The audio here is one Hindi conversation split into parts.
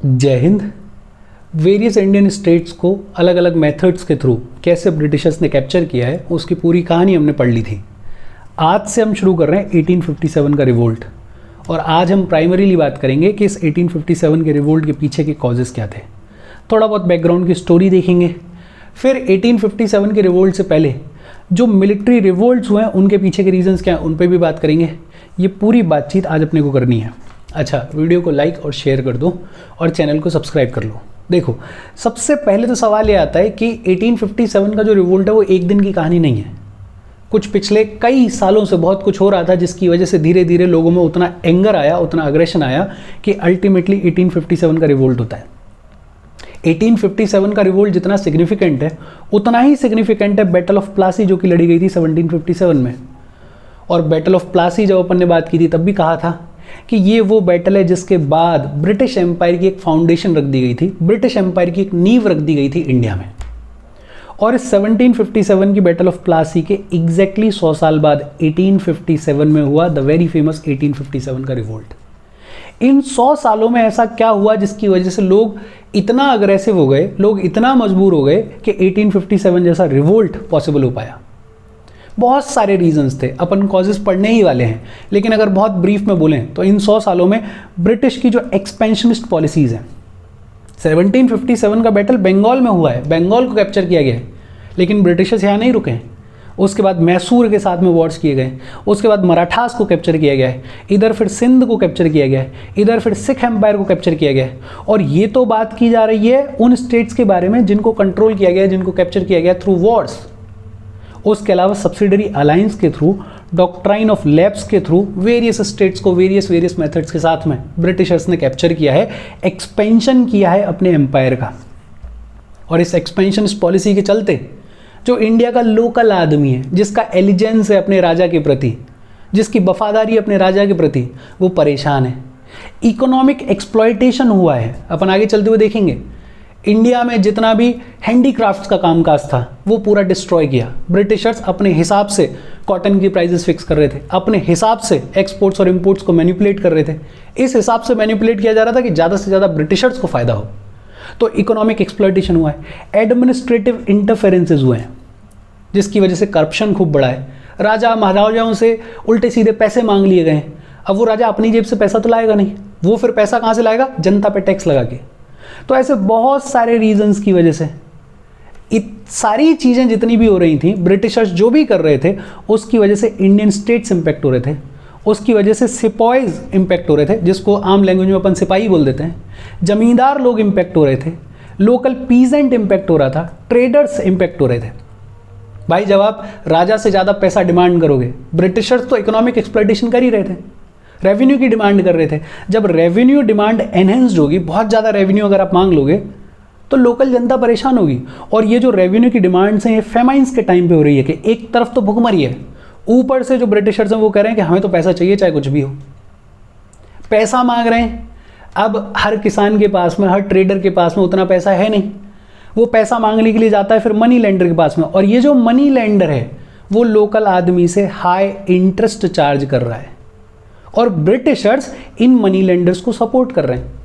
जय हिंद। वेरियस इंडियन स्टेट्स को अलग अलग मेथड्स के थ्रू कैसे ब्रिटिशर्स ने कैप्चर किया है उसकी पूरी कहानी हमने पढ़ ली थी। आज से हम शुरू कर रहे हैं 1857 का रिवोल्ट, और आज हम प्राइमरीली बात करेंगे कि इस 1857 के रिवोल्ट के पीछे के कॉजेज़ क्या थे। थोड़ा बहुत बैकग्राउंड की स्टोरी देखेंगे, फिर 1857 के रिवोल्ट से पहले जो मिलिट्री रिवोल्ट्स हुए हैं उनके पीछे के रीजंस क्या हैं उन पर भी बात करेंगे। ये पूरी बातचीत आज अपने को करनी है। अच्छा, वीडियो को लाइक और शेयर कर दो और चैनल को सब्सक्राइब कर लो। देखो, सबसे पहले तो सवाल ये आता है कि 1857 का जो रिवोल्ट है वो एक दिन की कहानी नहीं है। कुछ पिछले कई सालों से बहुत कुछ हो रहा था जिसकी वजह से धीरे धीरे लोगों में उतना एंगर आया, उतना अग्रेशन आया कि अल्टीमेटली 1857 का रिवोल्ट होता है। 1857 का रिवोल्ट जितना सिग्निफिकेंट है उतना ही सिग्निफिकेंट है बैटल ऑफ प्लासी जो कि लड़ी गई थी 1757 में। और बैटल ऑफ प्लासी जब अपन ने बात की थी तब भी कहा था कि ये वो बैटल है जिसके बाद ब्रिटिश एम्पायर की एक फाउंडेशन रख दी गई थी, ब्रिटिश एम्पायर की एक नींव रख दी गई थी इंडिया में। और इस 1757 की बैटल ऑफ प्लासी के एग्जैक्टली 100 साल बाद 1857 में हुआ द वेरी फेमस 1857 का रिवोल्ट। इन 100 सालों में ऐसा क्या हुआ जिसकी वजह से लोग इतना अग्रेसिव हो गए, लोग इतना मजबूर हो गए कि 1857 जैसा रिवोल्ट पॉसिबल हो पाया। बहुत सारे रीजंस थे, अपन कॉजेस पढ़ने ही वाले हैं, लेकिन अगर बहुत ब्रीफ में बोलें तो इन 100 सालों में ब्रिटिश की जो एक्सपेंशनिस्ट पॉलिसीज़ हैं, 1757 का बैटल बंगाल में हुआ है, बंगाल को कैप्चर किया गया है, लेकिन ब्रिटिशर्स यहाँ नहीं रुके हैं। उसके बाद मैसूर के साथ में वॉर्स किए गए, उसके बाद मराठास को कैप्चर किया गया है, इधर फिर सिंध को कैप्चर किया गया है, इधर फिर सिख एम्पायर को कैप्चर किया गया है। और ये तो बात की जा रही है उन स्टेट्स के बारे में जिनको कंट्रोल किया गया है, जिनको कैप्चर किया गया थ्रू वॉर्स। उसके अलावा सब्सिडरी अलायंस के थ्रू, डॉक्ट्राइन ऑफ लैप्स के थ्रू वेरियस स्टेट्स को वेरियस मेथड्स के साथ में ब्रिटिशर्स ने कैप्चर किया है, एक्सपेंशन किया है अपने एम्पायर का। और इस एक्सपेंशन पॉलिसी के चलते जो इंडिया का लोकल आदमी है, जिसका एलिजेंस है अपने राजा के प्रति, जिसकी वफादारी अपने राजा के प्रति, वो परेशान है। इकोनॉमिक एक्सप्लॉयटेशन हुआ है। अपन आगे चलते हुए देखेंगे इंडिया में जितना भी हैंडीक्राफ्ट्स का कामकाज था वो पूरा डिस्ट्रॉय किया। ब्रिटिशर्स अपने हिसाब से कॉटन की प्राइसेस फिक्स कर रहे थे, अपने हिसाब से एक्सपोर्ट्स और इंपोर्ट्स को मैनिपुलेट कर रहे थे। इस हिसाब से मैनिपुलेट किया जा रहा था कि ज़्यादा से ज़्यादा ब्रिटिशर्स को फ़ायदा हो। तो इकोनॉमिक एक्सप्लॉयटेशन हुआ है। एडमिनिस्ट्रेटिव इंटरफेरेंसेज हुए हैं जिसकी वजह से करप्शन खूब बढ़ा है। राजा महाराजाओं से उल्टे सीधे पैसे मांग लिए गए। अब वो राजा अपनी जेब से पैसा तो लाएगा नहीं, वो फिर पैसा कहाँ से लाएगा? जनता पे टैक्स लगा के। तो ऐसे बहुत सारे रीजंस की वजह से सारी चीज़ें जितनी भी हो रही थी, ब्रिटिशर्स जो भी कर रहे थे, उसकी वजह से इंडियन स्टेट्स इंपैक्ट हो रहे थे, उसकी वजह से सिपाहीज इंपैक्ट हो रहे थे, जिसको आम लैंग्वेज में अपन सिपाही बोल देते हैं। जमींदार लोग इंपैक्ट हो रहे थे, लोकल पीजेंट इंपैक्ट हो रहा था, ट्रेडर्स इंपैक्ट हो रहे थे। भाई, जब आप राजा से ज़्यादा पैसा डिमांड करोगे, ब्रिटिशर्स तो इकोनॉमिक एक्सप्लॉयटेशन कर ही रहे थे, रेवेन्यू की डिमांड कर रहे थे। जब रेवेन्यू डिमांड एनहेंस्ड होगी, बहुत ज़्यादा रेवेन्यू अगर आप मांग लोगे तो लोकल जनता परेशान होगी। और ये जो रेवेन्यू की डिमांड्स हैं ये फेमाइंस के टाइम पे हो रही है कि एक तरफ तो भुखमरी है, ऊपर से जो ब्रिटिशर्स हैं वो कह रहे हैं कि हमें तो पैसा चाहिए चाहे कुछ भी हो। पैसा मांग रहे हैं। अब हर किसान के पास में, हर ट्रेडर के पास में उतना पैसा है नहीं। वो पैसा मांगने के लिए जाता है फिर मनी लेंडर के पास में, और ये जो मनी लेंडर है वो लोकल आदमी से हाई इंटरेस्ट चार्ज कर रहा है, और ब्रिटिशर्स इन मनी लेंडर्स को सपोर्ट कर रहे हैं।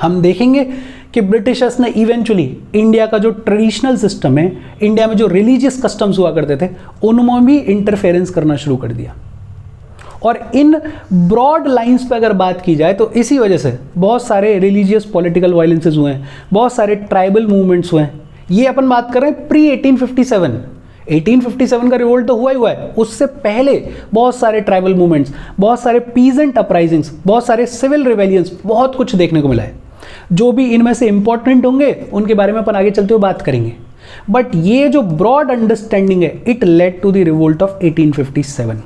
हम देखेंगे कि ब्रिटिशर्स ने इवेंचुअली इंडिया का जो ट्रेडिशनल सिस्टम है, इंडिया में जो रिलीजियस कस्टम्स हुआ करते थे, उनमें भी इंटरफेरेंस करना शुरू कर दिया। और इन ब्रॉड लाइंस पे अगर बात की जाए तो इसी वजह से बहुत सारे रिलीजियस पॉलिटिकल वायलेंसेस हुए हैं, बहुत सारे ट्राइबल मूवमेंट्स हुए हैं। ये अपन बात कर रहे हैं प्री 1857। 1857 का रिवोल्ट तो हुआ ही हुआ है, उससे पहले बहुत सारे ट्राइबल मूवमेंट्स, बहुत सारे पीजेंट अपराइजिंग्स, बहुत सारे सिविल रिवेलियंस, बहुत कुछ देखने को मिला है। जो भी इनमें से इंपॉर्टेंट होंगे उनके बारे में अपन आगे चलते हुए बात करेंगे। बट ये जो ब्रॉड अंडरस्टैंडिंग है, it led to the revolt of 1857।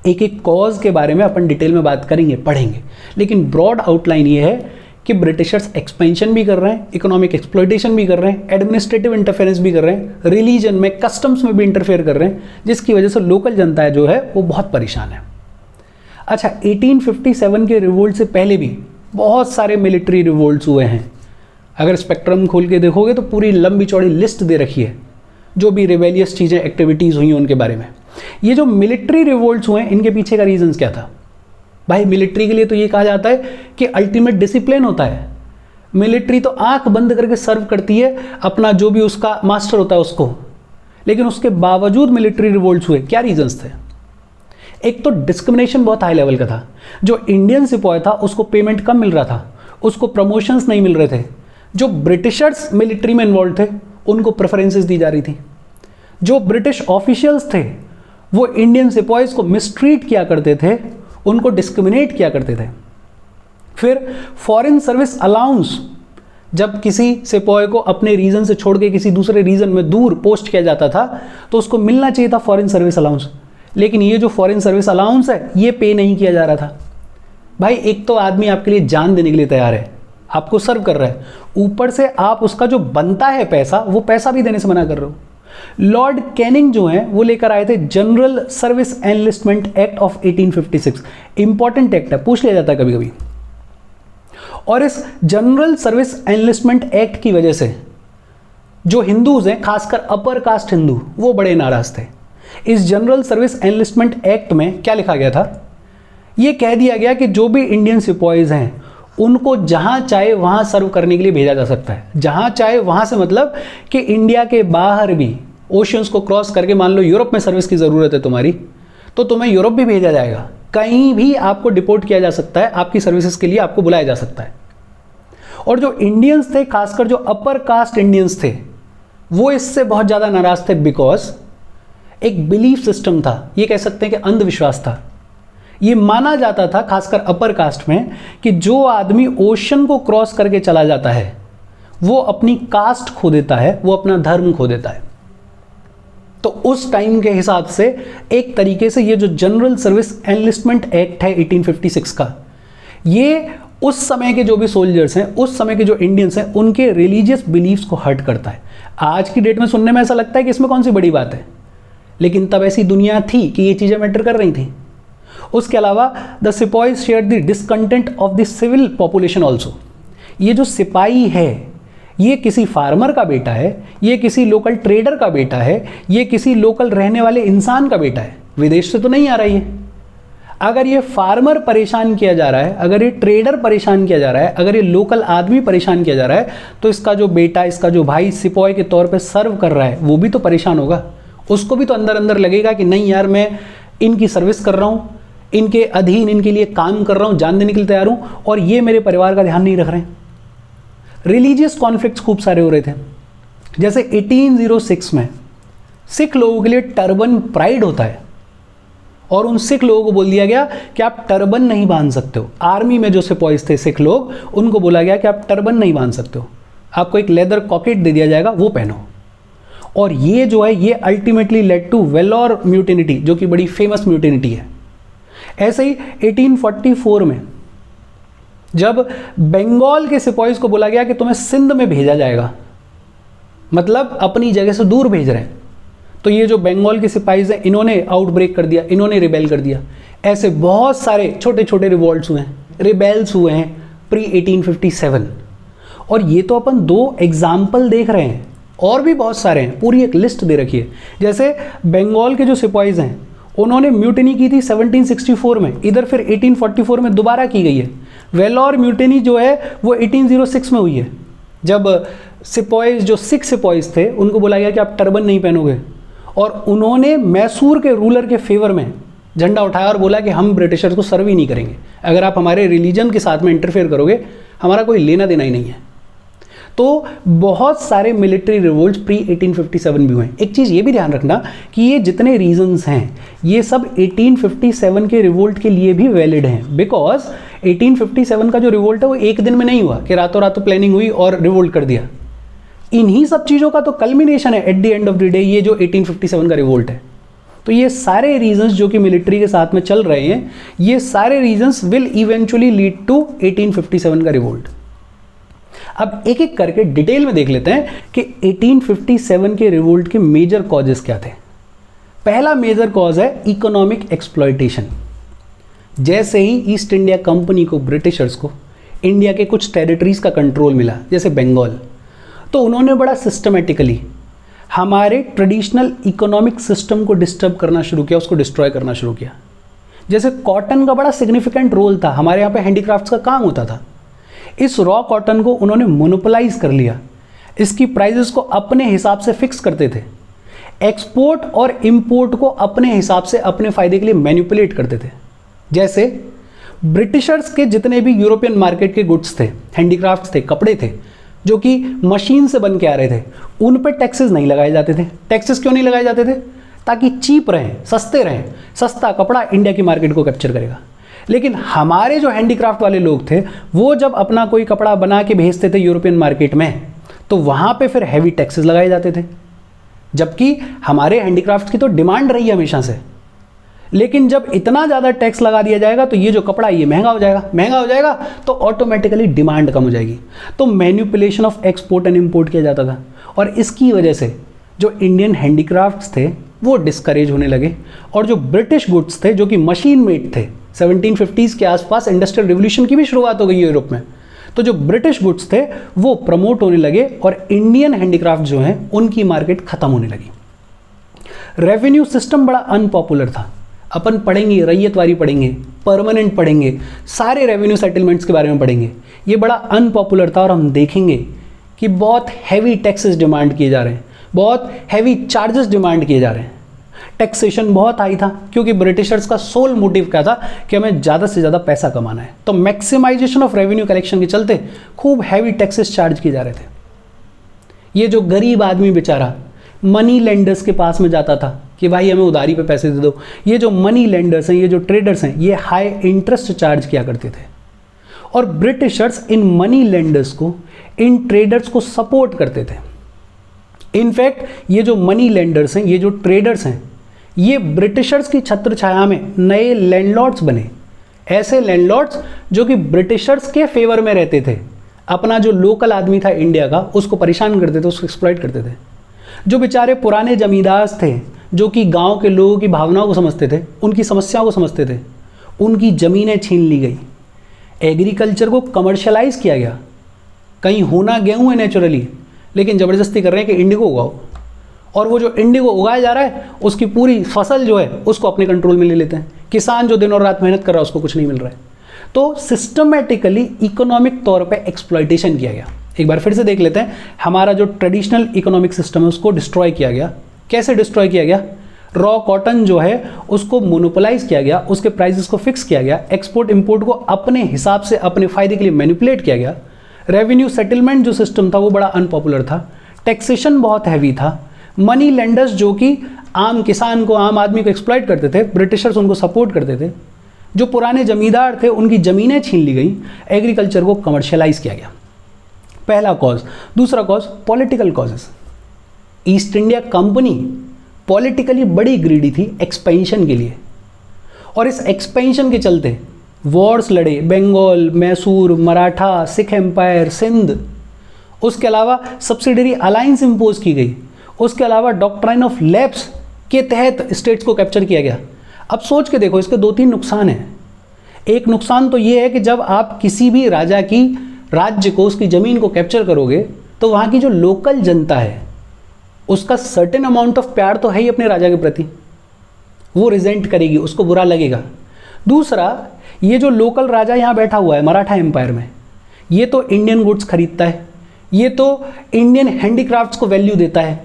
एक एक कॉज के बारे में अपन डिटेल में बात करेंगे, पढ़ेंगे, लेकिन ब्रॉड आउटलाइन ये है कि ब्रिटिशर्स एक्सपेंशन भी कर रहे हैं, इकोनॉमिक एक्सप्लॉयटेशन भी कर रहे हैं, एडमिनिस्ट्रेटिव इंटरफेरेंस भी कर रहे हैं, रिलीजन में, कस्टम्स में भी इंटरफेयर कर रहे हैं, जिसकी वजह से लोकल जनता जो है वो बहुत परेशान है। अच्छा, 1857 के रिवोल्ट से पहले भी बहुत सारे मिलिट्री रिवोल्ट्स हुए हैं। अगर स्पेक्ट्रम खोल के देखोगे तो पूरी लंबी चौड़ी लिस्ट दे रखी है जो भी रिवेलियस चीज़ें, एक्टिविटीज़ हुई हैं उनके बारे में। ये जो मिलिट्री रिवोल्ट्स हुए हैं इनके पीछे का रीजंस क्या था? भाई मिलिट्री के लिए तो ये कहा जाता है कि अल्टीमेट डिसिप्लिन होता है। मिलिट्री तो आंख बंद करके सर्व करती है अपना जो भी उसका मास्टर होता है उसको, लेकिन उसके बावजूद मिलिट्री रिवोल्ट्स हुए। क्या रीजंस थे? एक तो डिस्क्रिमिनेशन बहुत हाई लेवल का था। जो इंडियन सिपाही था उसको पेमेंट कम मिल रहा था, उसको प्रमोशंस नहीं मिल रहे थे। जो ब्रिटिशर्स मिलिट्री में इन्वॉल्व थे उनको प्रेफरेंसेस दी जा रही थी। जो ब्रिटिश ऑफिशियल्स थे वो इंडियन सिपाहीज को मिसट्रीट किया करते थे, उनको डिस्क्रिमिनेट किया करते थे। फिर फॉरेन सर्विस अलाउंस, जब किसी सिपाही को अपने रीजन से छोड़ के किसी दूसरे रीजन में दूर पोस्ट किया जाता था तो उसको मिलना चाहिए था फॉरेन सर्विस अलाउंस, लेकिन ये जो फॉरेन सर्विस अलाउंस है ये पे नहीं किया जा रहा था। भाई एक तो आदमी आपके लिए जान देने के लिए तैयार है, आपको सर्व कर रहा है, ऊपर से आप उसका जो बनता है पैसा, वो पैसा भी देने से मना कर रहे हो। लॉर्ड कैनिंग जो है वो लेकर आए थे general service enlistment act of 1856। Important act है, पूछ लिया जाता है कभी कभी। और इस जनरल सर्विस एनलिस्टमेंट एक्ट की वजह से जो हिंदूज हैं, खासकर अपर कास्ट हिंदू, वो बड़े नाराज थे। इस जनरल सर्विस एनलिस्टमेंट एक्ट में क्या लिखा गया था? ये कह दिया गया कि जो भी इंडियन सिपाहीज हैं उनको जहां चाहे वहां सर्व करने के लिए भेजा जा सकता है। जहां चाहे वहां से मतलब कि इंडिया के बाहर भी, ओशियंस को क्रॉस करके, मान लो यूरोप में सर्विस की ज़रूरत है तुम्हारी, तो तुम्हें यूरोप भी भेजा जाएगा। कहीं भी आपको डिपोर्ट किया जा सकता है, आपकी सर्विसेज के लिए आपको बुलाया जा सकता है। और जो इंडियंस थे, खासकर जो अपर कास्ट इंडियंस थे, वो इससे बहुत ज़्यादा नाराज थे, बिकॉज एक बिलीफ सिस्टम था, ये कह सकते हैं कि अंधविश्वास था। ये माना जाता था खासकर अपर कास्ट में कि जो आदमी ओशन को क्रॉस करके चला जाता है वो अपनी कास्ट खो देता है, वो अपना धर्म खो देता है। तो उस टाइम के हिसाब से एक तरीके से ये जो जनरल सर्विस एनलिस्टमेंट एक्ट है 1856 का, ये उस समय के जो भी सोल्जर्स हैं, उस समय के जो इंडियंस हैं, उनके रिलीजियस बिलीफ्स को हर्ट करता है। आज की डेट में सुनने में ऐसा लगता है कि इसमें कौन सी बड़ी बात है, लेकिन तब ऐसी दुनिया थी कि ये चीज़ें मैटर कर रही थी। उसके अलावा the sipahis share the discontent of the civil population also. ये जो सिपाही है ये किसी फार्मर का बेटा है, ये किसी लोकल ट्रेडर का बेटा है, ये किसी लोकल रहने वाले इंसान का बेटा है, विदेश से तो नहीं आ रही है। अगर ये फार्मर परेशान किया जा रहा है, अगर ये ट्रेडर परेशान किया जा रहा है, अगर ये लोकल आदमी परेशान किया जा रहा है, तो इसका जो बेटा, इसका जो भाई सिपाही के तौर पे सर्व कर रहा है वो भी तो परेशान होगा। उसको भी तो अंदर अंदर लगेगा कि नहीं यार, मैं इनकी सर्विस कर रहा हूँ, इनके अधीन इनके लिए काम कर रहा हूँ, जान देने के लिए तैयार हूँ, और ये मेरे परिवार का ध्यान नहीं रख रहे हैं। रिलीजियस कॉन्फ्लिक्ट्स खूब सारे हो रहे थे। जैसे 1806 में सिख लोगों के लिए टर्बन प्राइड होता है, और उन सिख लोगों को बोल दिया गया कि आप टर्बन नहीं बांध सकते हो। आर्मी में जो सिपाहीज थे सिख लोग, उनको बोला गया कि आप टर्बन नहीं बांध सकते हो, आपको एक लेदर कॉकेट दे दिया जाएगा, वो पहनो। और ये जो है ये अल्टीमेटली लेड टू वेलोर म्यूटिनिटी, जो कि बड़ी फेमस म्यूटिनिटी है। ऐसे ही 1844 में जब बंगाल के सिपाहीज को बोला गया कि तुम्हें सिंध में भेजा जाएगा, मतलब अपनी जगह से दूर भेज रहे हैं, तो ये जो बंगाल के सिपाहीज हैं इन्होंने आउटब्रेक कर दिया, इन्होंने रिबेल कर दिया। ऐसे बहुत सारे छोटे छोटे रिवॉल्ट्स हुए हैं, रिबेल्स हुए हैं प्री 1857। और ये तो अपन 2 एग्जाम्पल देख रहे हैं, और भी बहुत सारे हैं, पूरी एक लिस्ट दे रखी है। जैसे बंगाल के जो सिपाहीज हैं उन्होंने म्यूटिनी की थी 1764 में, इधर फिर 1844 में दोबारा की गई है। वेलोर म्यूटिनी जो है वो 1806 में हुई है, जब सिपाहीज जो सिख सिपाहीज थे उनको बोला गया कि आप टर्बन नहीं पहनोगे, और उन्होंने मैसूर के रूलर के फेवर में झंडा उठाया और बोला कि हम ब्रिटिशर्स को सर्व ही नहीं करेंगे, अगर आप हमारे रिलीजन के साथ में इंटरफेयर करोगे हमारा कोई लेना देना ही नहीं है। तो बहुत सारे मिलिट्री रिवोल्ट्स प्री 1857 भी हुए। एक चीज़ ये भी ध्यान रखना कि ये जितने रीजंस हैं ये सब 1857 के रिवोल्ट के लिए भी वैलिड हैं, बिकॉज 1857 का जो रिवोल्ट है वो एक दिन में नहीं हुआ कि रातों रातों प्लानिंग हुई और रिवोल्ट कर दिया। इन्हीं सब चीज़ों का तो कल्मिनेशन है at the end of the day ये जो 1857 का रिवोल्ट है। तो ये सारे रीजंस जो कि मिलिट्री के साथ में चल रहे हैं, ये सारे reasons will eventually lead to 1857 का रिवोल्ट। अब एक एक करके डिटेल में देख लेते हैं कि 1857 के रिवोल्ट के मेजर कॉजेस क्या थे। पहला मेजर कॉज है इकोनॉमिक एक्सप्लॉयटेशन। जैसे ही ईस्ट इंडिया कंपनी को, ब्रिटिशर्स को इंडिया के कुछ टेरिटरीज का कंट्रोल मिला, जैसे बंगाल, तो उन्होंने बड़ा सिस्टमेटिकली हमारे ट्रेडिशनल इकोनॉमिक सिस्टम को डिस्टर्ब करना शुरू किया, उसको डिस्ट्रॉय करना शुरू किया। जैसे कॉटन का बड़ा सिग्निफिकेंट रोल था, हमारे यहाँ पे हैंडीक्राफ्ट्स का काम होता था। इस रॉ कॉटन को उन्होंने मोनोपोलाइज कर लिया, इसकी प्राइजेस को अपने हिसाब से फिक्स करते थे, एक्सपोर्ट और इंपोर्ट को अपने हिसाब से अपने फायदे के लिए मैनिपुलेट करते थे। जैसे ब्रिटिशर्स के जितने भी यूरोपियन मार्केट के गुड्स थे, हैंडीक्राफ्ट्स थे, कपड़े थे जो कि मशीन से बन के आ रहे थे, उन पे टैक्सेस नहीं लगाए जाते थे। टैक्सेस क्यों नहीं लगाए जाते थे? ताकि चीप रहें, सस्ते रहें। सस्ता कपड़ा इंडिया की मार्केट को कैप्चर करेगा। लेकिन हमारे जो हैंडीक्राफ्ट वाले लोग थे, वो जब अपना कोई कपड़ा बना के भेजते थे यूरोपियन मार्केट में, तो वहाँ पे फिर हैवी टैक्सेस लगाए जाते थे, जबकि हमारे हैंडीक्राफ्ट की तो डिमांड रही है हमेशा से। लेकिन जब इतना ज़्यादा टैक्स लगा दिया जाएगा तो ये जो कपड़ा ये महंगा हो जाएगा, महंगा हो जाएगा तो ऑटोमेटिकली डिमांड कम हो जाएगी। तो manipulation of export and import किया जाता था, और इसकी वजह से जो इंडियन हैंडीक्राफ्ट्स थे वो डिस्करेज होने लगे, और जो ब्रिटिश गुड्स थे जो कि मशीन मेड थे, 1750s के आसपास इंडस्ट्रियल रिवोल्यूशन की भी शुरुआत हो गई यूरोप में, तो जो ब्रिटिश गुड्स थे वो प्रमोट होने लगे और इंडियन हैंडीक्राफ्ट जो हैं उनकी मार्केट खत्म होने लगी। रेवेन्यू सिस्टम बड़ा अनपॉपुलर था। अपन पढ़ेंगे, रैयतवारी पढ़ेंगे, परमानेंट पढ़ेंगे, सारे रेवेन्यू सेटलमेंट्स के बारे में पढ़ेंगे। ये बड़ा अनपॉपुलर था और हम देखेंगे कि बहुत हैवी टैक्सेस डिमांड किए जा रहे हैं, बहुत हैवी चार्जेस डिमांड किए जा रहे हैं। टैक्सेशन बहुत हाई था क्योंकि ब्रिटिशर्स का सोल मोटिव क्या था कि हमें ज़्यादा से ज़्यादा पैसा कमाना है। तो मैक्सिमाइजेशन ऑफ रेवेन्यू कलेक्शन के चलते खूब हैवी टैक्सेस चार्ज किए जा रहे थे। ये जो गरीब आदमी बेचारा मनी लेंडर्स के पास में जाता था कि भाई हमें उधारी पे पैसे दे दो, ये जो मनी लेंडर्स हैं, ये जो ट्रेडर्स हैं, ये हाई इंटरेस्ट चार्ज किया करते थे। और ब्रिटिशर्स इन मनी लेंडर्स को, इन ट्रेडर्स को सपोर्ट करते थे। इनफैक्ट ये जो मनी लेंडर्स हैं, ये जो ट्रेडर्स हैं, ये ब्रिटिशर्स की छत्र छाया में नए लैंडलॉर्ड्स बने। ऐसे लैंडलॉर्ड्स जो कि ब्रिटिशर्स के फेवर में रहते थे, अपना जो लोकल आदमी था इंडिया का उसको परेशान करते थे, उसको एक्सप्लॉइट करते थे। जो बेचारे पुराने जमींदार थे जो कि गांव के लोगों की भावनाओं को समझते थे, उनकी समस्याओं को समझते थे, उनकी ज़मीनें छीन ली गई। एग्रीकल्चर को कमर्शलाइज किया गया। कहीं होना गेहूँ है नेचुरली, लेकिन ज़बरदस्ती कर रहे हैं कि इंडिगो उगाओ, और वो जो इंडिगो उगाया जा रहा है उसकी पूरी फसल जो है उसको अपने कंट्रोल में ले लेते हैं। किसान जो दिन और रात मेहनत कर रहा है उसको कुछ नहीं मिल रहा है। तो सिस्टमेटिकली इकोनॉमिक तौर पे एक्सप्लॉइटेशन किया गया। एक बार फिर से देख लेते हैं, हमारा जो ट्रेडिशनल इकोनॉमिक सिस्टम है उसको डिस्ट्रॉय किया गया। कैसे डिस्ट्रॉय किया गया? रॉ कॉटन जो है उसको मोनोपोलाइज किया गया, उसके प्राइसेस को फिक्स किया गया, एक्सपोर्ट इंपोर्ट को अपने हिसाब से अपने फायदे के लिए मैनिपुलेट किया गया। रेवेन्यू सेटलमेंट जो सिस्टम था वो बड़ा अनपॉपुलर था। टैक्सेशन बहुत हैवी था। मनी लेंडर्स जो कि आम किसान को, आम आदमी को एक्सप्लॉइट करते थे, ब्रिटिशर्स उनको सपोर्ट करते थे। जो पुराने जमींदार थे उनकी ज़मीनें छीन ली गई। एग्रीकल्चर को कमर्शियलाइज किया गया। पहला कॉज। दूसरा cause political causes. East India company politically बड़ी ग्रीडी थी एक्सपेंशन के लिए, और इस एक्सपेंशन के चलते वॉर्स लड़े। बंगाल, मैसूर, मराठा, सिख एम्पायर, सिंध। उसके अलावा सब्सिडरी अलायंस इंपोज की गई। उसके अलावा डॉक्ट्राइन ऑफ लैप्स के तहत स्टेट्स को कैप्चर किया गया। अब सोच के देखो, इसके 2-3 नुकसान हैं। एक नुकसान तो ये है कि जब आप किसी भी राजा की राज्य को, उसकी ज़मीन को कैप्चर करोगे तो वहाँ की जो लोकल जनता है उसका सर्टेन अमाउंट ऑफ प्यार तो है ही अपने राजा के प्रति, वो रिजेंट करेगी, उसको बुरा लगेगा। दूसरा, ये जो लोकल राजा यहाँ बैठा हुआ है मराठा एम्पायर में, ये तो इंडियन गुड्स खरीदता है, ये तो इंडियन हैंडीक्राफ्ट्स को वैल्यू देता है।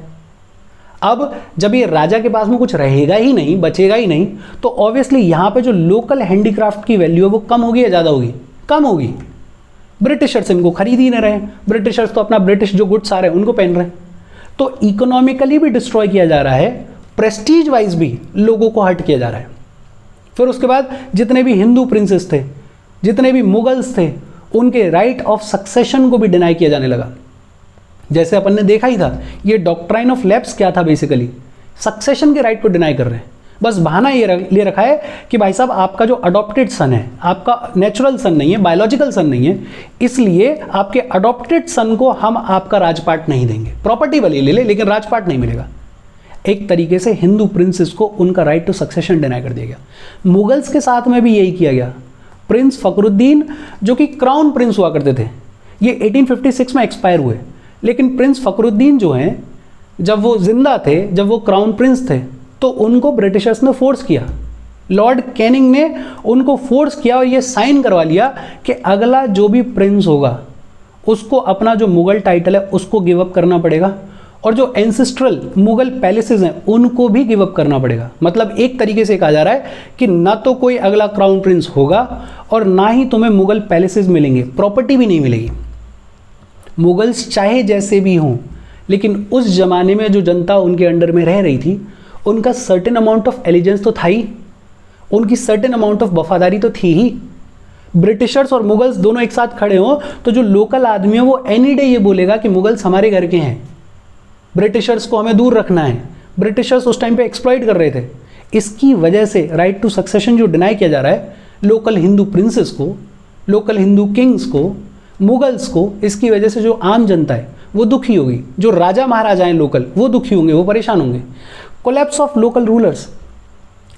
अब जब ये राजा के पास में कुछ रहेगा ही नहीं, बचेगा ही नहीं, तो ऑब्वियसली यहाँ पे जो लोकल हैंडीक्राफ्ट की वैल्यू है वो कम होगी या ज़्यादा होगी? कम होगी। ब्रिटिशर्स इनको खरीद ही नहीं रहे हैं, ब्रिटिशर्स तो अपना ब्रिटिश जो गुड्स आ रहे हैं उनको पहन रहे हैं। तो इकोनॉमिकली भी डिस्ट्रॉय किया जा रहा है, प्रेस्टीज वाइज भी लोगों को हर्ट किया जा रहा है। फिर उसके बाद जितने भी हिंदू प्रिंसेस थे, जितने भी मुगल्स थे, उनके राइट ऑफ सक्सेशन को भी डिनाई किया जाने लगा। जैसे अपन ने देखा ही था, ये डॉक्ट्राइन ऑफ लैप्स क्या था? बेसिकली सक्सेशन के राइट को डिनाई कर रहे हैं। बस बहाना ये ले रखा है कि भाई साहब आपका जो अडॉप्टेड सन है, आपका नेचुरल सन नहीं है, बायोलॉजिकल सन नहीं है, इसलिए आपके अडॉप्टेड सन को हम आपका राजपाट नहीं देंगे। प्रॉपर्टी भले ले ले लेकिन राजपाट नहीं मिलेगा। एक तरीके से हिंदू प्रिंसेस को उनका राइट टू सक्सेशन डिनाई कर दिया गया। मुगल्स के साथ में भी यही किया गया। प्रिंस फखरुद्दीन जो कि क्राउन प्रिंस हुआ करते थे, ये 1856 में एक्सपायर हुए, लेकिन प्रिंस फखरुद्दीन जो हैं, जब वो जिंदा थे, जब वो क्राउन प्रिंस थे, तो उनको ब्रिटिशर्स ने फोर्स किया लॉर्ड कैनिंग ने उनको फोर्स किया और ये साइन करवा लिया कि अगला जो भी प्रिंस होगा उसको अपना जो मुगल टाइटल है उसको गिव अप करना पड़ेगा, और जो एंसेस्ट्रल मुगल पैलेसेस हैं उनको भी गिव अप करना पड़ेगा। मतलब एक तरीके से कहा जा रहा है कि ना तो कोई अगला क्राउन प्रिंस होगा और ना ही तुम्हें मुगल पैलेसेस मिलेंगे, प्रॉपर्टी भी नहीं मिलेगी। मुगल्स चाहे जैसे भी हों, लेकिन उस जमाने में जो जनता उनके अंडर में रह रही थी उनका सर्टेन अमाउंट ऑफ एलिजेंस तो था ही, उनकी सर्टेन अमाउंट ऑफ वफादारी तो थी ही। ब्रिटिशर्स और मुगल्स दोनों एक साथ खड़े हों तो जो लोकल आदमी है वो एनी डे ये बोलेगा कि मुगल्स हमारे घर के हैं, ब्रिटिशर्स को हमें दूर रखना है। ब्रिटिशर्स उस टाइम पे एक्सप्लॉइट कर रहे थे। इसकी वजह से राइट टू सक्सेशन जो डिनाई किया जा रहा है लोकल हिंदू प्रिंसेस को, लोकल हिंदू किंग्स को, मुगल्स को, इसकी वजह से जो आम जनता है वो दुखी होगी, जो राजा महाराजा हैं लोकल वो दुखी होंगे, वो परेशान होंगे। कोलैप्स ऑफ लोकल रूलर्स,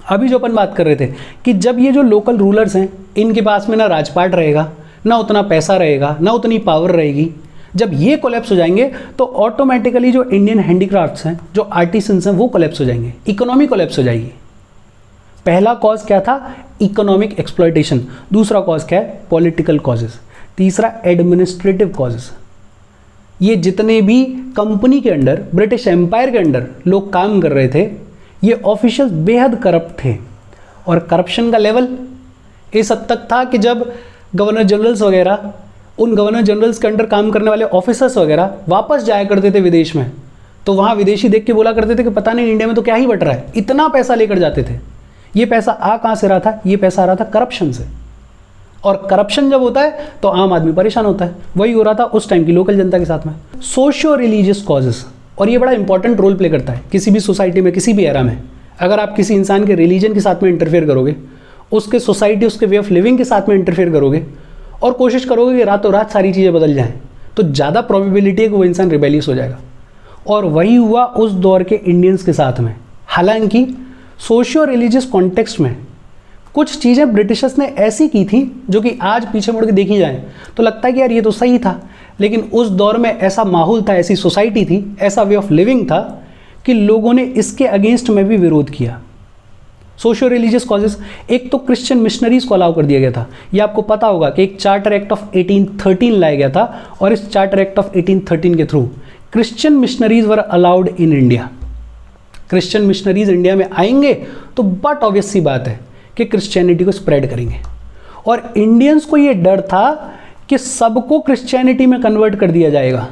अभी जो अपन बात कर रहे थे कि जब ये जो लोकल रूलर्स हैं इनके पास में ना राजपाट रहेगा, ना उतना पैसा रहेगा, ना उतनी पावर रहेगी, जब ये कोलैप्स हो जाएंगे तो ऑटोमेटिकली जो इंडियन हैंडीक्राफ्ट्स हैं, जो आर्टिसंस हैं वो कोलैप्स हो जाएंगे, इकोनॉमी कोलैप्स हो जाएगी। पहला कॉज क्या था? Economic exploitation. दूसरा कॉज क्या है? Political causes. तीसरा एडमिनिस्ट्रेटिव कॉजेस। ये जितने भी कंपनी के अंडर, ब्रिटिश एम्पायर के अंडर लोग काम कर रहे थे, ये ऑफिशियल्स बेहद करप्ट थे, और करप्शन का लेवल इस हद तक था कि जब गवर्नर जनरल्स वगैरह, उन गवर्नर जनरल्स के अंडर काम करने वाले ऑफिसर्स वगैरह वापस जाया करते थे विदेश में, तो वहाँ विदेशी देख के बोला करते थे कि पता नहीं इंडिया में तो क्या ही बट रहा है, इतना पैसा लेकर जाते थे। ये पैसा आ कहाँ से रहा था? ये पैसा आ रहा था करप्शन से, और करप्शन जब होता है तो आम आदमी परेशान होता है। वही हो रहा था उस टाइम की लोकल जनता के साथ में। सोशियो रिलीजियस कॉजेस, और ये बड़ा इंपॉर्टेंट रोल प्ले करता है किसी भी सोसाइटी में, किसी भी एरा में। अगर आप किसी इंसान के रिलीजन के साथ में इंटरफेयर करोगे, उसके सोसाइटी, उसके वे ऑफ लिविंग के साथ में इंटरफेयर करोगे और कोशिश करोगे कि रातों रात सारी चीज़ें बदल जाएं, तो ज़्यादा प्रोबेबिलिटी है कि वो इंसान रिबेलियस हो जाएगा। और वही हुआ उस दौर के इंडियंस के साथ में। हालांकि सोशियो रिलीजियस कॉन्टेक्स्ट में कुछ चीज़ें ब्रिटिशर्स ने ऐसी की थी जो कि आज पीछे मुड़ के देखी जाए तो लगता है कि यार ये तो सही था, लेकिन उस दौर में ऐसा माहौल था, ऐसी सोसाइटी थी, ऐसा वे ऑफ लिविंग था कि लोगों ने इसके अगेंस्ट में भी विरोध किया। सोशियो रिलीजियस कॉजेस, एक तो क्रिश्चियन मिशनरीज को अलाउ कर दिया गया था। ये आपको पता होगा कि एक चार्टर एक्ट ऑफ 1813 लाया गया था, और इस चार्टर एक्ट ऑफ 1813 के through Christian missionaries were allowed in India. Christian missionaries India में आएंगे तो बट ऑब्वियस सी बात है कि क्रिश्चियनिटी को स्प्रेड करेंगे, और इंडियंस को ये डर था कि सबको क्रिश्चियनिटी में कन्वर्ट कर दिया जाएगा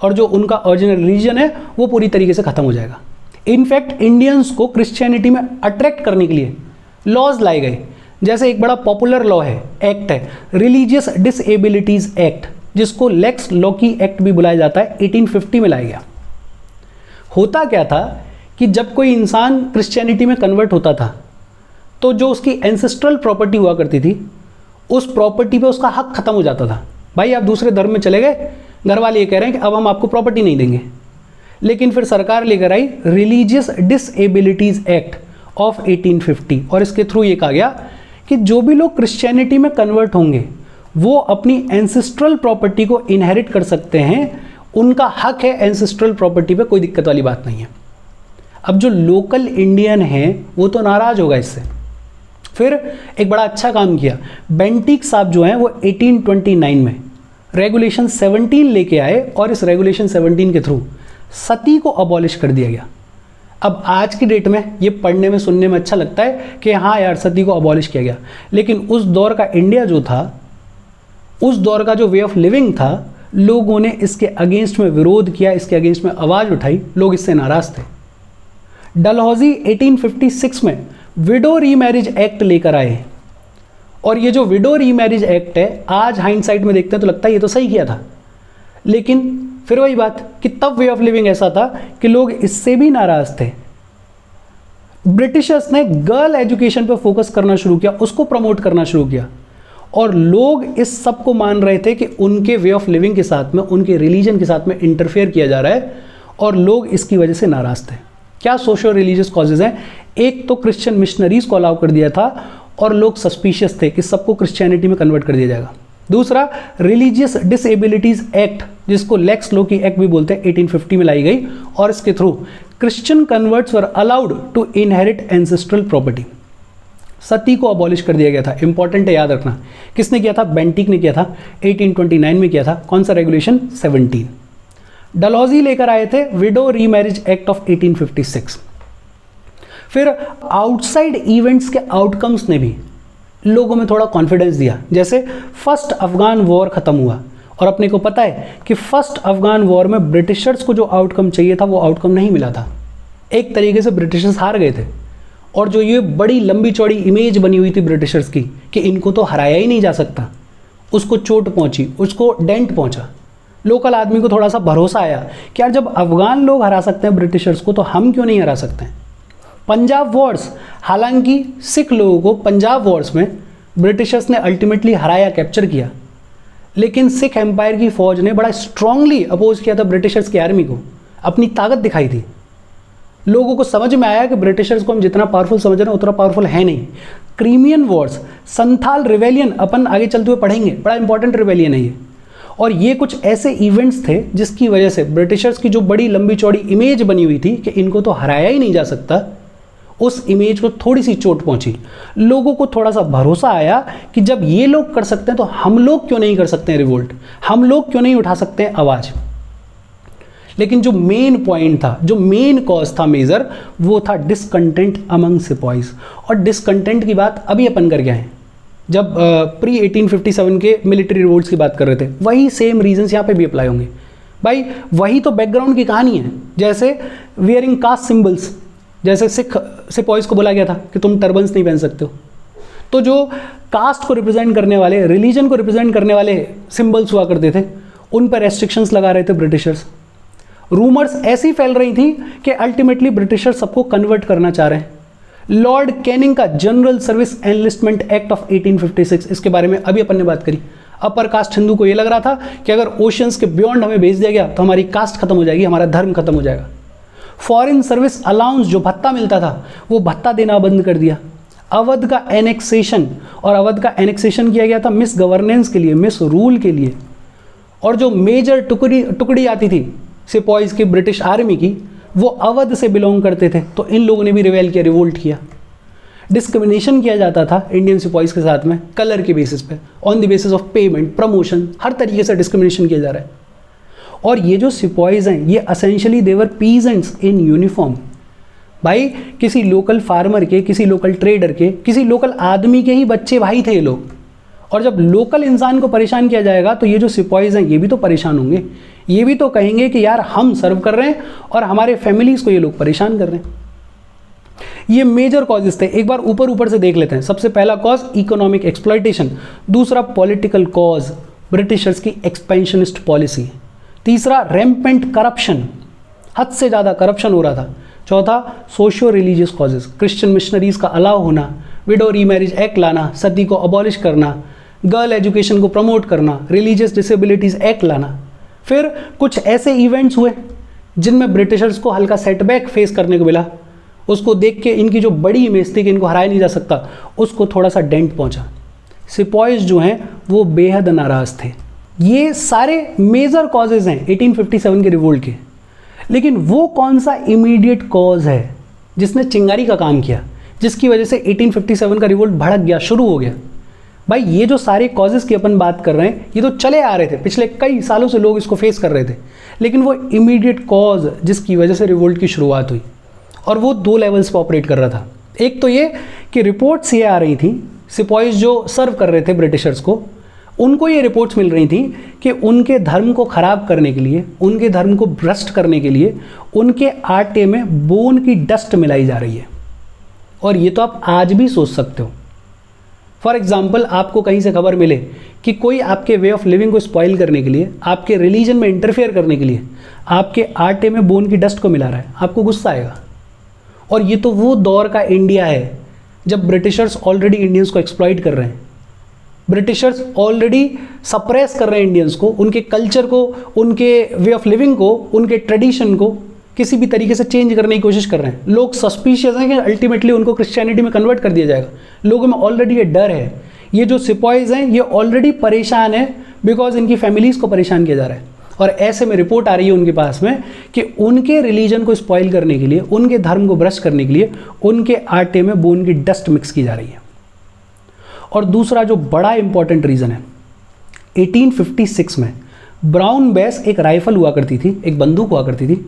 और जो उनका ओरिजिनल रिलीजन है वो पूरी तरीके से खत्म हो जाएगा। इनफैक्ट इंडियंस को क्रिश्चियनिटी में अट्रैक्ट करने के लिए लॉज लाए गए। जैसे एक बड़ा पॉपुलर लॉ है, एक्ट है, रिलीजियस डिसेबिलिटीज एक्ट, जिसको लेक्स लॉकी एक्ट भी बुलाया जाता है, 1850 में लाया गया। होता क्या था कि जब कोई इंसान क्रिश्चियनिटी में कन्वर्ट होता था तो जो उसकी एंसेस्ट्रल प्रॉपर्टी हुआ करती थी उस प्रॉपर्टी पे उसका हक खत्म हो जाता था। भाई आप दूसरे धर्म में चले गए, घर वाले ये कह रहे हैं कि अब हम आपको प्रॉपर्टी नहीं देंगे। लेकिन फिर सरकार लेकर आई रिलीजियस डिसेबिलिटीज एक्ट ऑफ 1850, और इसके थ्रू ये कहा गया कि जो भी लोग क्रिश्चियनिटी में कन्वर्ट होंगे वो अपनी एंसेस्ट्रल प्रॉपर्टी को इनहेरिट कर सकते हैं, उनका हक है एंसेस्ट्रल प्रॉपर्टी पे, कोई दिक्कत वाली बात नहीं है। अब जो लोकल इंडियन है वो तो नाराज होगा इससे। फिर एक बड़ा अच्छा काम किया बेंटिक साहब जो हैं, वो 1829 में रेगुलेशन 17 लेके आए, और इस रेगुलेशन 17 के थ्रू सती को अबॉलिश कर दिया गया। अब आज की डेट में ये पढ़ने में सुनने में अच्छा लगता है कि हाँ यार सती को अबॉलिश किया गया, लेकिन उस दौर का इंडिया जो था, उस दौर का जो वे ऑफ लिविंग था, लोगों ने इसके अगेंस्ट में विरोध किया, इसके अगेंस्ट में आवाज़ उठाई, लोग इससे नाराज थे। डलहौजी 1856 में विडो रीमैरिज एक्ट लेकर आए, और ये जो विडो रीमैरिज एक्ट है आज हाइंडसाइट में देखते हैं तो लगता है ये तो सही किया था, लेकिन फिर वही बात कि तब वे ऑफ लिविंग ऐसा था कि लोग इससे भी नाराज थे। ब्रिटिशर्स ने गर्ल एजुकेशन पर फोकस करना शुरू किया, उसको प्रमोट करना शुरू किया, और लोग इस सब को मान रहे थे कि उनके वे ऑफ लिविंग के साथ में, उनके रिलीजन के साथ में इंटरफेयर किया जा रहा है, और लोग इसकी वजह से नाराज थे। क्या सोशल रिलीजियस कॉजेज हैं? एक तो क्रिश्चियन मिशनरीज को अलाउ कर दिया था और लोग सस्पिशियस थे कि सबको क्रिश्चियनिटी में कन्वर्ट कर दिया जाएगा। दूसरा रिलीजियस डिसेबिलिटीज एक्ट, जिसको लेक्स लॉकी एक्ट भी बोलते हैं, 1850 में लाई गई, और इसके through Christian converts were allowed to inherit ancestral property. Sati को अबॉलिश कर दिया गया था। इंपॉर्टेंट है, याद रखना। किसने किया था? बेंटिक ने किया था, 1829 में किया था। कौन सा रेगुलेशन? 17। डलहौजी लेकर आए थे विडो रीमैरिज एक्ट ऑफ 1856। फिर आउटसाइड इवेंट्स के आउटकम्स ने भी लोगों में थोड़ा कॉन्फिडेंस दिया। जैसे फर्स्ट अफगान वॉर खत्म हुआ और अपने को पता है कि फर्स्ट अफगान वॉर में ब्रिटिशर्स को जो आउटकम चाहिए था वो आउटकम नहीं मिला था। एक तरीके से ब्रिटिशर्स हार गए थे। और जो ये बड़ी लंबी चौड़ी इमेज बनी हुई थी ब्रिटिशर्स की कि इनको तो हराया ही नहीं जा सकता, उसको चोट पहुंची, उसको डेंट पहुंचा। लोकल आदमी को थोड़ा सा भरोसा आया कि यार जब अफगान लोग हरा सकते हैं ब्रिटिशर्स को तो हम क्यों नहीं हरा सकते हैं। पंजाब वॉर्स, हालांकि सिख लोगों को पंजाब वॉर्स में ब्रिटिशर्स ने अल्टीमेटली हराया, कैप्चर किया, लेकिन सिख एम्पायर की फौज ने बड़ा स्ट्रांगली अपोज किया था ब्रिटिशर्स की आर्मी को, अपनी ताकत दिखाई थी। लोगों को समझ में आया कि ब्रिटिशर्स को हम जितना पावरफुल समझ रहे हैं उतना पावरफुल है नहीं। क्रीमियन वॉर्स, संथाल रिवेलियन, अपन आगे चलते हुए पढ़ेंगे, बड़ा इंपॉर्टेंट रिवेलियन है ये। और ये कुछ ऐसे इवेंट्स थे जिसकी वजह से ब्रिटिशर्स की जो बड़ी लंबी चौड़ी इमेज बनी हुई थी कि इनको तो हराया ही नहीं जा सकता, उस इमेज को थोड़ी सी चोट पहुंची। लोगों को थोड़ा सा भरोसा आया कि जब ये लोग कर सकते हैं तो हम लोग क्यों नहीं कर सकते हैं रिवोल्ट, हम लोग क्यों नहीं उठा सकते हैं आवाज़। लेकिन जो मेन पॉइंट था, जो मेन कॉज था मेजर, वो था डिसकंटेंट अमंग सिपॉइज। और डिसकंटेंट की बात अभी अपन कर गए हैं जब प्री 1857 के मिलिट्री रिवोल्ट्स की बात कर रहे थे। वही सेम रीजंस यहाँ पे भी अप्लाई होंगे भाई, वही तो बैकग्राउंड की कहानी है। जैसे वियरिंग कास्ट सिंबल्स, जैसे सिख सिपॉइज को बोला गया था कि तुम टर्बन्स नहीं पहन सकते हो, तो जो कास्ट को रिप्रेजेंट करने वाले, रिलीजन को रिप्रेजेंट करने वाले सिंबल्स हुआ करते थे, उन पर रेस्ट्रिक्शंस लगा रहे थे ब्रिटिशर्स। रूमर्स ऐसी फैल रही थी कि अल्टीमेटली ब्रिटिशर सबको कन्वर्ट करना चाह रहे हैं। लॉर्ड कैनिंग का general service enlistment act of 1856, इसके बारे में अभी अपन ने बात करी। अपर कास्ट हिंदू को ये लग रहा था कि अगर ओशियंस के बियॉन्ड हमें भेज दिया गया तो हमारी कास्ट खत्म हो जाएगी, हमारा धर्म खत्म हो जाएगा। फॉरेन सर्विस अलाउंस, जो भत्ता मिलता था, वो भत्ता देना बंद कर दिया। अवध का एनेक्सेशन, और अवध का एनेक्सेशन किया गया था मिस गवर्नेंस के लिए, मिस रूल के लिए। और जो मेजर टुकड़ी आती थी सिपॉइज की ब्रिटिश आर्मी की, वो अवध से बिलोंग करते थे, तो इन लोगों ने भी रिवेल किया, रिवोल्ट किया। डिस्क्रिमिनेशन किया जाता था इंडियन सिपॉइज के साथ में कलर के बेसिस पे, on the basis of payment, promotion, हर तरीके से डिस्क्रिमिनेशन किया जा रहा है। और ये जो सिपॉइज हैं ये essentially their peasants in uniform. भाई किसी लोकल फार्मर के, किसी लोकल ट्रेडर के, किसी लोकल आदमी के ही बच्चे भाई थे ये लोग। और जब लोकल इंसान को परेशान किया जाएगा तो ये जो सिपॉइज हैं ये भी तो परेशान होंगे, ये भी तो कहेंगे कि यार हम सर्व कर रहे हैं और हमारे फैमिलीज को ये लोग परेशान कर रहे हैं। ये मेजर कॉजेस थे, एक बार ऊपर ऊपर से देख लेते हैं। सबसे पहला कॉज इकोनॉमिक एक्सप्लॉयटेशन, दूसरा पॉलिटिकल कॉज ब्रिटिशर्स की एक्सपेंशनिस्ट पॉलिसी, तीसरा रैम्पेंट करप्शन, हद से ज़्यादा करप्शन हो रहा था, चौथा socio religious causes, Christian missionaries का अलाउ होना, विडो रीमैरिज एक्ट लाना, सती को अबॉलिश करना, गर्ल एजुकेशन को प्रमोट करना, रिलीजियस डिसेबिलिटीज़ एक्ट लाना। फिर कुछ ऐसे इवेंट्स हुए जिनमें ब्रिटिशर्स को हल्का सेटबैक फेस करने को मिला, उसको देख के इनकी जो बड़ी इमेज थी कि इनको हराया नहीं जा सकता, उसको थोड़ा सा डेंट पहुंचा। सिपॉइज जो हैं वो बेहद नाराज़ थे। ये सारे मेजर कॉजेज हैं 1857 के रिवोल्ट के। लेकिन वो कौन सा इमीडिएट कॉज है जिसने चिंगारी का काम किया, जिसकी वजह से 1857 का रिवोल्ट भड़क गया, शुरू हो गया? भाई ये जो सारे कॉजेज़ की अपन बात कर रहे हैं ये तो चले आ रहे थे, पिछले कई सालों से लोग इसको फेस कर रहे थे, लेकिन वो इमीडिएट कॉज जिसकी वजह से रिवोल्ट की शुरुआत हुई, और वो दो लेवल्स पर ऑपरेट कर रहा था। एक तो ये कि रिपोर्ट्स ये आ रही थी, सिपॉइज जो सर्व कर रहे थे ब्रिटिशर्स को, उनको ये रिपोर्ट्स मिल रही थी कि उनके धर्म को ख़राब करने के लिए, उनके धर्म को भ्रष्ट करने के लिए उनके आटे में बोन की डस्ट मिलाई जा रही है। और ये तो आप आज भी सोच सकते हो। फॉर एग्जाम्पल, आपको कहीं से खबर मिले कि कोई आपके वे ऑफ लिविंग को स्पॉइल करने के लिए, आपके रिलीजन में इंटरफेयर करने के लिए आपके आटे में बोन की डस्ट को मिला रहा है, आपको गुस्सा आएगा। और ये तो वो दौर का इंडिया है जब ब्रिटिशर्स ऑलरेडी इंडियंस को एक्सप्लॉइट कर रहे हैं, ब्रिटिशर्स ऑलरेडी सप्रेस कर रहे हैं इंडियंस को, उनके कल्चर को, उनके वे ऑफ लिविंग को, उनके ट्रेडिशन को किसी भी तरीके से चेंज करने की कोशिश कर रहे हैं। लोग सस्पिशियस हैं कि अल्टीमेटली उनको क्रिश्चियनिटी में कन्वर्ट कर दिया जाएगा। लोगों में ऑलरेडी ये डर है। ये जो सिपॉइज हैं ये ऑलरेडी परेशान है बिकॉज इनकी फैमिलीज़ को परेशान किया जा रहा है। और ऐसे में रिपोर्ट आ रही है उनके पास में कि उनके रिलीजन को स्पॉइल करने के लिए, उनके धर्म को भ्रष्ट करने के लिए उनके आटे में बोन की डस्ट मिक्स की जा रही है। और दूसरा जो बड़ा इंपॉर्टेंट रीज़न है, 1856 में ब्राउन बेस एक राइफल हुआ करती थी, एक बंदूक हुआ करती थी,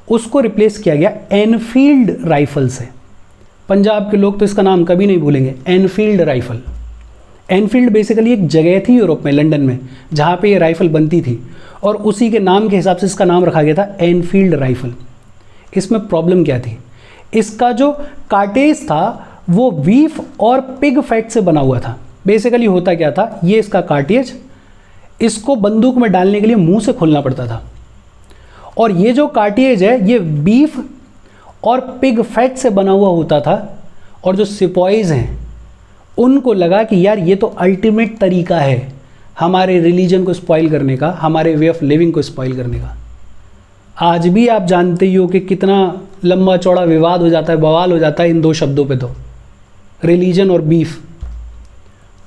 उसको रिप्लेस किया गया एनफील्ड राइफल से। पंजाब के लोग तो इसका नाम कभी नहीं भूलेंगे, एनफील्ड राइफल। एनफील्ड बेसिकली एक जगह थी यूरोप में, लंदन में, जहाँ पे ये राइफल बनती थी और उसी के नाम के हिसाब से इसका नाम रखा गया था एनफील्ड राइफल। इसमें प्रॉब्लम क्या थी, इसका जो कार्टेज था वो बीफ और पिग फैट से बना हुआ था। बेसिकली होता क्या था, ये इसका कार्टेज, इसको बंदूक में डालने के लिए मुंह से खोलना पड़ता था, और ये जो कार्टेज है ये बीफ और पिग फैट से बना हुआ होता था। और जो सिपॉइज हैं उनको लगा कि यार ये तो अल्टीमेट तरीका है हमारे रिलीजन को स्पॉइल करने का, हमारे वे ऑफ लिविंग को स्पॉइल करने का। आज भी आप जानते ही हो कि कितना लंबा चौड़ा विवाद हो जाता है, बवाल हो जाता है इन दो शब्दों पे, तो रिलीजन और बीफ।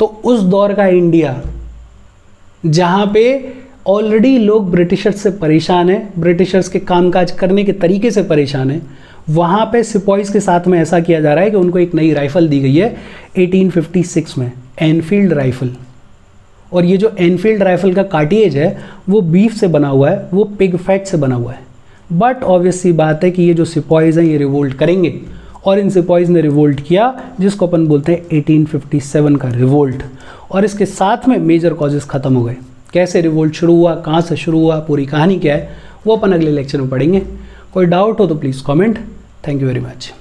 तो उस दौर का इंडिया जहाँ पे ऑलरेडी लोग ब्रिटिशर्स से परेशान हैं, ब्रिटिशर्स के कामकाज करने के तरीके से परेशान हैं, वहाँ पे सिपॉइज के साथ में ऐसा किया जा रहा है कि उनको एक नई राइफ़ल दी गई है 1856 में, एनफील्ड राइफ़ल। और ये जो एनफील्ड राइफ़ल का कार्टेज है वो बीफ से बना हुआ है, वो पिग फैट से बना हुआ है। बट ऑब्वियस सी बात है कि ये जो सिपॉइज हैं ये रिवोल्ट करेंगे, और इन सिपॉइज ने रिवोल्ट किया, जिसको अपन बोलते हैं 1857 का रिवोल्ट। और इसके साथ में मेजर कॉजेस ख़त्म हो गए। कैसे रिवोल्ट शुरू हुआ, कहाँ से शुरू हुआ, पूरी कहानी क्या है, वो अपन अगले लेक्चर में पढ़ेंगे। कोई डाउट हो तो please comment. Thank you very much.